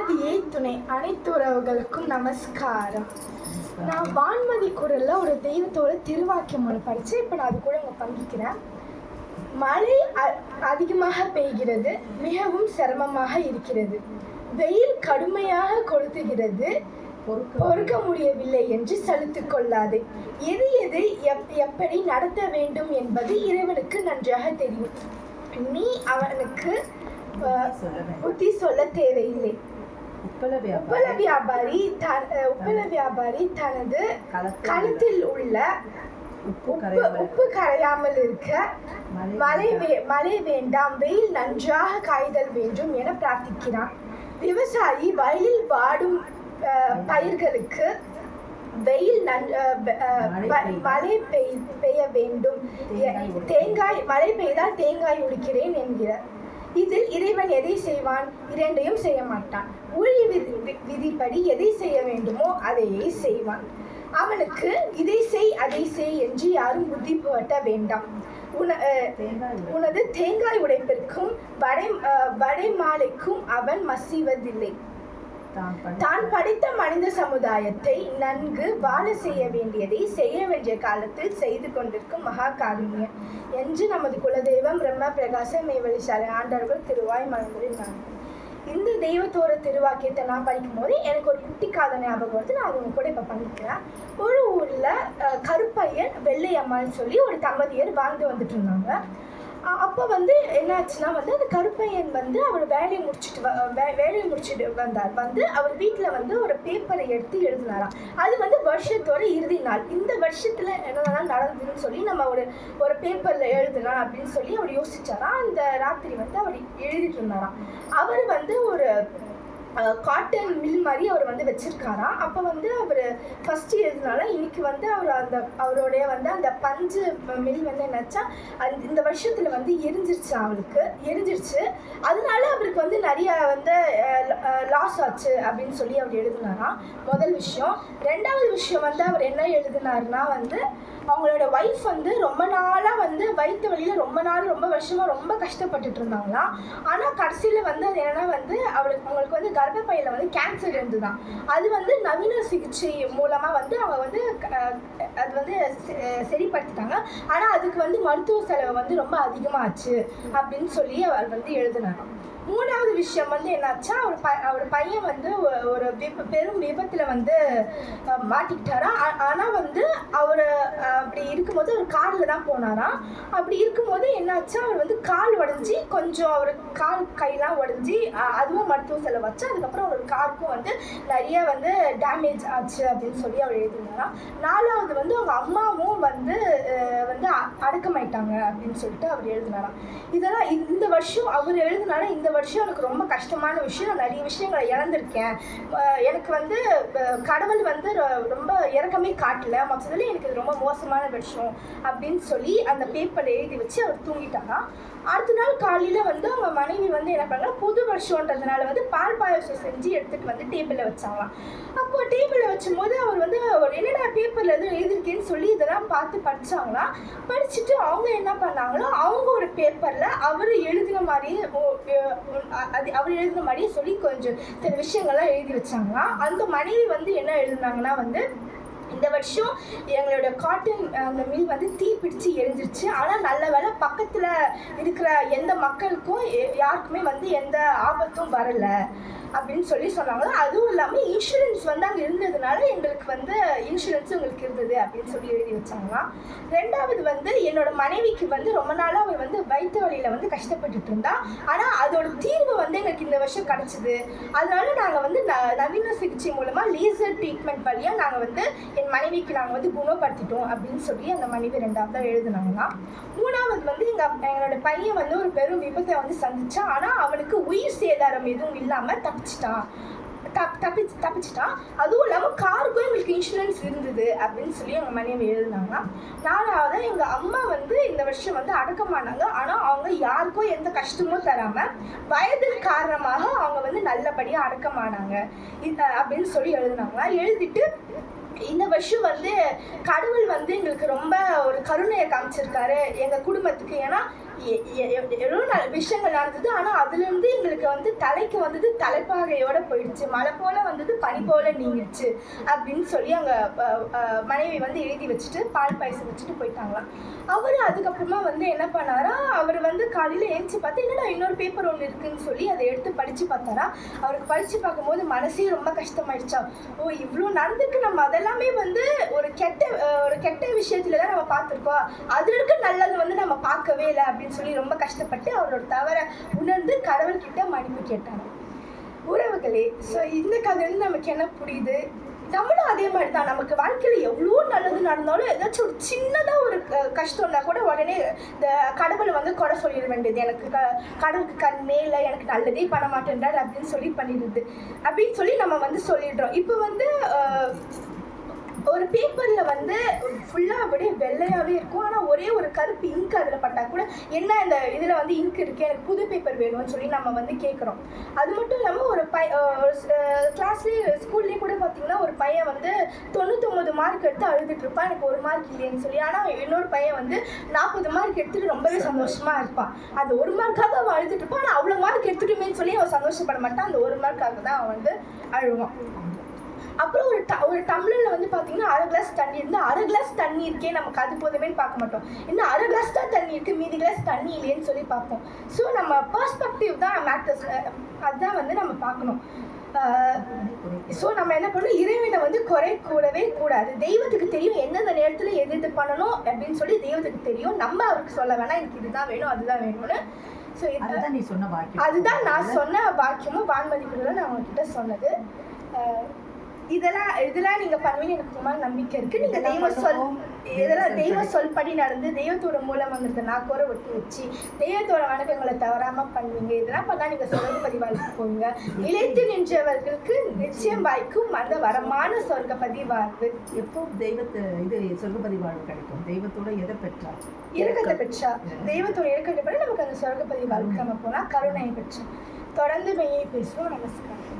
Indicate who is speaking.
Speaker 1: ஆதியே துணை அனைத்து உறவுகளுக்கும் நமஸ்காரம். நான் வான்மதி குரல்ல ஒரு தெய்வத்தோட திருவாக்கியம் ஒன்று படித்தேன். இப்போ நான் அது கூட உங்க பங்கிக்கிறேன். மழை அதிகமாக பெய்கிறது, மிகவும் சிரமமாக இருக்கிறது. வெயில் கடுமையாக கொளுத்துகிறது, பொறுக்க முடியவில்லை என்று சலித்துக் கொள்ளாதே. எது எது எப்படி நடத்த வேண்டும் என்பது இறைவனுக்கு நன்றாக தெரியும். நீ அவனுக்கு புத்தி சொல்ல தேவையில்லை. உப்பள வியாபாரி தனது களத்தில் உள்ள உப்பு கரையாமல் இருக்க மழை வேண்டாம், வெயில் நன்றாக காய்தல் வேண்டும் என பிரார்த்திக்கிறான். விவசாயி வயலில் வாடும் பயிர்களுக்கு வெயில் மழை பெய்ய வேண்டும், மழை பெய்தால் தேங்காய் உடைக்கிறேன் என்கிறார். இதில் இறைவன் எதை செய்வான்? இரண்டையும் செய்ய மாட்டான். ஊழிய விதிப்படி எதை செய்ய வேண்டுமோ அதையே செய்வான். அவனுக்கு இதை செய் அதை செய் என்று யாரும் புத்தி புகட்ட வேண்டாம். உனது தேங்காய் உடைப்பிற்கும் வடை மாலைக்கும் அவன் மசிவதில்லை. தான் படித்த மனித சமுதாயத்தை நன்கு வாழ செய்ய வேண்டியதை செய்ய வேண்டிய காலத்தில் செய்து கொண்டிருக்கும் மகா காருண்யம் என்று நமது குலதெய்வம் பிரம்ம பிரகாச மேவலிசாலை ஆண்டவர்கள் திருவாய் மலர்ந்தார். இந்த தெய்வத்தோட திருவாக்கியத்தை நான் படிக்கும் போது எனக்கு ஒரு குட்டி காத ஞாபகம் வருது. நான் அவங்க கூட இப்போ பண்ணிக்கிறேன். ஒரு ஊரில் கருப்பையன் வெள்ளையம்மான்னு சொல்லி ஒரு தம்பதியர் வாழ்ந்து வந்துட்டு இருந்தாங்க. அப்போ என்னாச்சுன்னா அந்த கருப்பையன் அவர் வேலையை முடிச்சுட்டு வந்தார். அவர் வீட்டில் ஒரு பேப்பரை எடுத்து எழுதினாராம். அது வருஷத்தோட இறுதி நாள். இந்த வருஷத்தில் என்னென்னலாம் நடந்ததுன்னு சொல்லி நம்ம ஒரு பேப்பரில் எழுதலாம் அப்படின்னு சொல்லி அவர் யோசிச்சாராம். அந்த ராத்திரி அவர் எழுதிட்டு இருந்தாராம். அவர் ஒரு காட்டன் மில் மாதிரி அவர் வச்சிருக்காராம். அப்போ அவர் ஃபஸ்ட்டு எழுதினால இன்னைக்கு அவர் அவருடைய அந்த பஞ்சு மில் என்னாச்சா இந்த வருஷத்தில் எரிஞ்சிருச்சு. அதனால அவருக்கு நிறைய லாஸ் ஆச்சு அப்படின்னு சொல்லி அவர் எழுதினாராம். முதல் விஷயம். ரெண்டாவது விஷயம் அவர் என்ன எழுதினாருன்னா அவங்களோட ஒய்ஃப் ரொம்ப நாளாக வயிற்று வலியில் ரொம்ப வருஷமாக ரொம்ப கஷ்டப்பட்டுட்டு இருந்தாங்களாம். ஆனால் கடைசியில் அது என்னன்னா அவங்களுக்கு கர்ப்பப்பையில் கேன்சர் இருந்துதான். அது நவீன சிகிச்சை மூலமாக அவங்க அது சரிப்படுத்திட்டாங்க. ஆனால் அதுக்கு மருத்துவ செலவு ரொம்ப அதிகமாச்சு அப்படின்னு சொல்லி அவர் எழுதினாராம். மூணாவது விஷயம் என்னாச்சா அவர் பையன் ஒரு பெரும் விபத்தில் மாட்டிக்கிட்டாரா. ஆனால் அவர் அப்படி இருக்கும்போது அவர் காரில் தான் போனாராம். அப்படி இருக்கும்போது என்னாச்சா அவர் கால் உடஞ்சி கொஞ்சம் அவர் கால் கையெல்லாம் உடஞ்சி அதுவும் மருத்துவ செலவாச்சு. அதுக்கப்புறம் அவர் காருக்கும் நிறைய டேமேஜ் ஆச்சு அப்படின்னு சொல்லி அவர் எழுதினாராம். நாலாவது அவங்க அம்மாவும் அடக்கமாயிட்டாங்க அப்படின்னு சொல்லிட்டு அவர் எழுதினாராம். இதெல்லாம் இந்த வருஷம் அவர் எழுதினாரா. இந்த வருஷம் எனக்கு ரொம்ப கஷ்டமான விஷயம். நான் நிறைய விஷயங்களை இழந்திருக்கேன். எனக்கு கடவுள் ரொம்ப இறக்கமே காட்டல. மொத்தத்தில் எனக்கு இது ரொம்ப மோசமான விஷயம் அப்படின்னு சொல்லி அந்த பேப்பரை எழுதி வச்சு அவர் தூங்கிட்டாராம். அடுத்த நாள் காலையில் அவங்க மனைவி என்ன பண்ணாங்க, புது வருஷன்றதுனால பால் பாயசம் செஞ்சு எடுத்துகிட்டு டேபிளில் வச்சாங்களாம். அப்போ டேபிளில் வச்சும்போது அவர் என்னென்ன பேப்பரில் எதுவும் எழுதிருக்கேன்னு சொல்லி இதெல்லாம் பார்த்து படித்தாங்களாம். படிச்சுட்டு அவங்க என்ன பண்ணாங்களோ அவங்க ஒரு பேப்பரில் அவர் எழுதின மாதிரியே சொல்லி கொஞ்சம் சில விஷயங்கள்லாம் எழுதி வச்சாங்களாம். அந்த மனைவி என்ன எழுதுனாங்கன்னா இந்த வருஷம் எங்களோட காட்டன் அந்த மில் தீ பிடிச்சி எரிஞ்சிருச்சு. ஆனால் நல்ல வேலை பக்கத்தில் இருக்கிற எந்த மக்களுக்கும் யாருக்குமே எந்த ஆபத்தும் வரலை அப்படின்னு சொல்லி சொன்னாங்க. அதுவும் இல்லாமல் இன்சூரன்ஸ் அங்கே இருந்ததுனால எங்களுக்கு இன்சூரன்ஸ் உங்களுக்கு இருந்தது அப்படின்னு சொல்லி எழுதி வச்சாங்களாம். ரெண்டாவது என்னோட மனைவிக்கு ரொம்ப நாளாக அவர் வயிற்று வலியில் கஷ்டப்பட்டுட்டு இருந்தா. ஆனால் அதோட தீர்வு எங்களுக்கு இந்த வருஷம் கிடச்சிது. அதனால நாங்கள் நவீன சிகிச்சை மூலமாக லேசர் ட்ரீட்மெண்ட் வழியாக நாங்கள் என் மனைவிக்கு நாங்கள் குணப்படுத்திட்டோம் அப்படின்னு சொல்லி அந்த மனைவி ரெண்டாவது எழுதுனாங்களாம். மூணாவது எங்களோட பையன் ஒரு பெரும் விபத்தை சந்திச்சான். ஆனால் அவனுக்கு உயிர் சேதாரம் எதுவும் இல்லாமல் தப்பிச்சிட்டான். அதுவும் இல்லாமல் காருக்கும் எங்களுக்கு இன்சூரன்ஸ் இருந்தது அப்படின்னு சொல்லி எங்கள் மனைவி எழுதினாங்க. நாலாவது எங்கள் அம்மா இந்த வருஷம் அடக்கமானாங்க. ஆனால் அவங்க யாருக்கும் எந்த கஷ்டமும் தராமல் வயதின் காரணமாக அவங்க நல்லபடியாக அடக்கமானாங்க அப்படின்னு சொல்லி எழுதினாங்க. எழுதிட்டு இந்த வருஷம் கடவுள் எங்களுக்கு ரொம்ப ஒரு கருணையை காமிச்சிருக்காரு எங்கள் குடும்பத்துக்கு. ஏன்னா எவ்வளோ விஷயங்கள் நடந்தது. ஆனால் அதுலேருந்து எங்களுக்கு வந்து தலைக்கு வந்தது தலைப்பாகையோட போயிடுச்சு, மழை போல வந்தது பனி போல நீங்கிடுச்சு அப்படின்னு சொல்லி அங்கே மனைவி வந்து எழுதி வச்சுட்டு பால் பாயசம் வச்சுட்டு போயிட்டாங்களாம். அவர் அதுக்கப்புறமா வந்து என்ன பண்ணாரா, அவர் வந்து காலையில் எழுந்துச்சு பார்த்து என்னடா இன்னொரு பேப்பர் ஒன்று இருக்குன்னு சொல்லி அதை எடுத்து படித்து பார்த்தாரா. அவருக்கு படித்து பார்க்கும்போது மனசே ரொம்ப கஷ்டமாயிடுச்சா. ஓ இவ்வளோ நடந்துருக்கு, நம்ம அதெல்லாமே வந்து ஒரு கெட்ட விஷயத்துல தான் நம்ம பார்த்துருக்கோம், அதில் இருக்க நல்லது வந்து நம்ம பார்க்கவே இல்லை அப்படின்னு சொல்லி ரொம்ப கஷ்டப்பட்டு அவரோட தவறை உணர்ந்து கடவுள்கிட்ட மன்னிப்பு கேட்டாங்க. உறவுகளே, ஸோ இந்த கதையில நமக்கு என்ன புரியுது, நம்மளும் அதே மாதிரி தான். நமக்கு வாழ்க்கையில் எவ்வளோ நல்லது நடந்தாலும் ஏதாச்சும் ஒரு சின்னதாக ஒரு கஷ்டம்னா கூட உடனே இந்த கடவுளை வந்து குறை சொல்லிட வேண்டியது. எனக்கு கடவுளுக்கு கண்ணே இல்லை, எனக்கு நல்லதே பண்ண மாட்டேன்றார் அப்படின்னு சொல்லி பண்ணிடுது அப்படின்னு சொல்லி நம்ம வந்து சொல்லிடுறோம். இப்போ வந்து ஒரு பேப்பரில் வந்து ஃபுல்லாக அப்படியே வெள்ளையாகவே இருக்கும், ஆனால் ஒரே ஒரு கருப்பு இங்க் அதில் பட்டால் கூட என்ன இந்த இதில் வந்து இங்க் இருக்குது, எனக்கு புது பேப்பர் வேணும்னு சொல்லி நம்ம வந்து கேட்குறோம். அது மட்டும் இல்லாமல் ஒரு கிளாஸ்லேயே ஸ்கூல்லேயே கூட பார்த்திங்கன்னா ஒரு பையன் வந்து 99 மார்க் எடுத்து அழுதுட்டுருப்பான், எனக்கு ஒரு மார்க் இல்லைன்னு சொல்லி. ஆனால் இன்னொரு பையன் வந்து 40 மார்க் எடுத்துகிட்டு ரொம்பவே சந்தோஷமாக இருப்பான். அந்த ஒரு மார்க்காக அவன் அழுதுட்டுருப்பான், ஆனால் அவ்வளோ மார்க் எடுத்துட்டுமேன்னு சொல்லி அவன் சந்தோஷப்பட மாட்டான், அந்த ஒரு மார்க்காக தான் அவன் வந்து அழுவான். அப்புறம் ஒரு டம்ளரில் வந்து பார்த்தீங்கன்னா 1/2 கிளாஸ் தண்ணி இருந்து 1/2 கிளாஸ் தண்ணி இருக்கே நமக்கு அது போதுமேன்னு பார்க்க மாட்டோம், இன்னும் 1/2 கிளாஸ் தான் தண்ணி இருக்குது மீதி கிளாஸ் தண்ணி இல்லையேன்னு சொல்லி பார்ப்போம். ஸோ நம்ம பர்ஸ்பெக்டிவ் தான் மேட்டர்ஸ், அதுதான் வந்து நம்ம பார்க்கணும். ஸோ நம்ம என்ன பண்ணணும், இறைவனை வந்து குறை கூடவே கூடாது. தெய்வத்துக்கு தெரியும் எந்தெந்த நேரத்தில் எது பண்ணணும் அப்படின்னு சொல்லி தெய்வத்துக்கு தெரியும். நம்ம அவருக்கு சொல்ல வேணாம் எனக்கு இதுதான் வேணும் அதுதான் வேணும்னு. ஸோ அதுதான் நான் சொன்ன வாக்கியமும் வான்மதிப்புகளும் நான் உங்ககிட்ட சொன்னது. இதெல்லாம் நீங்க பண்ணுவீங்க எனக்கு ரொம்ப நம்பிக்கை இருக்கு. நீங்க தெய்வ சொல்படி நடந்து தெய்வத்தோட மூலம் வந்துருது நாக்கோர ஒட்டி வச்சு தெய்வத்தோட வணக்கங்களை தவறாம பண்ணுவீங்க. இதெல்லாம் பண்ணா நீங்க சொர்க்க பதிவாழ்வு போவீங்க. இழைத்து நின்றவர்களுக்கு நிச்சயம் வாய்க்கும் அந்த வரமான சொர்க்க பதிவாழ்வு.
Speaker 2: எப்போ இது சொர்க்க பதிவாழ்வு கிடைக்கும்? தெய்வத்தோட எதை பெற்றா?
Speaker 1: இறக்கத்தை பெற்றா. தெய்வத்தோட இறக்கத்தை பெற்ற நமக்கு அந்த சொர்க்க பதிவாழ்வுக்கு நம்ம போனா கருணையை பெற்றோம். தொடர்ந்து மெய்யை பேசுவோம். நமஸ்காரம்.